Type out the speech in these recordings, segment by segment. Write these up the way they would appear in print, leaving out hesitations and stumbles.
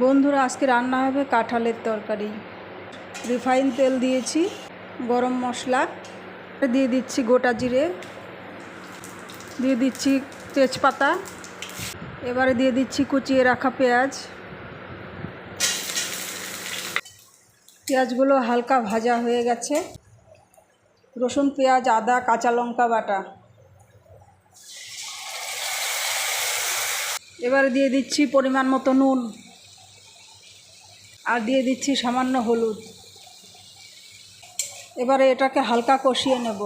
বন্ধুরা, আজকে রান্না হবে কাঁঠালের তরকারি। রিফাইন তেল দিয়েছি, গরম মশলা দিয়ে দিচ্ছি, গোটা জিরে দিয়ে দিচ্ছি, তেজপাতা, এবারে দিয়ে দিচ্ছি কুচিয়ে রাখা পেঁয়াজ। পেঁয়াজগুলো হালকা ভাজা হয়ে গেছে। রসুন, পেঁয়াজ, আদা, কাঁচা লঙ্কা বাটা। এবারে দিয়ে দিচ্ছি পরিমাণ মতো নুন, আর দিয়ে দিচ্ছি সামান্য হলুদ। এবারে এটাকে হালকা কষিয়ে নেব।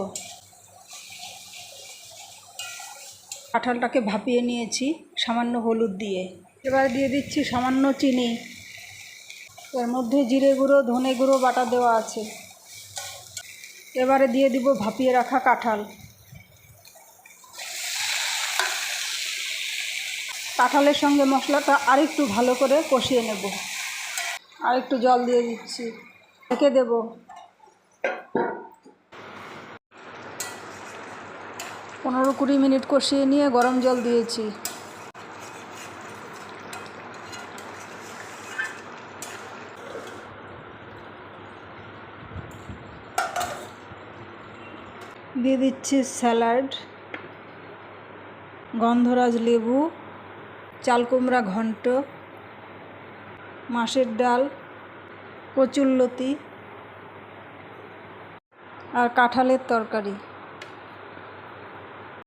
কাঁঠালটাকে ভাপিয়ে নিয়েছি সামান্য হলুদ দিয়ে। এবারে দিয়ে দিচ্ছি সামান্য চিনি। এর মধ্যে জিরে গুঁড়ো, ধনে গুঁড়ো বাটা দেওয়া আছে। এবারে দিয়ে দিব ভাপিয়ে রাখা কাঁঠাল। কাঁঠালের সঙ্গে মশলাটা আরেকটু ভালো করে কষিয়ে নেব। আরেকটু জল দিয়ে দিচ্ছি, ঢেকে দেব। পনেরো 20 মিনিট কষিয়ে নিয়ে গরম জল দিয়েছি। দিয়ে দিচ্ছি স্যালাড, গন্ধরাজ লেবু, চাল কুমড়া ঘন্ট, মাছের ডাল, কচুরলতি আর কাঁঠালের তরকারি।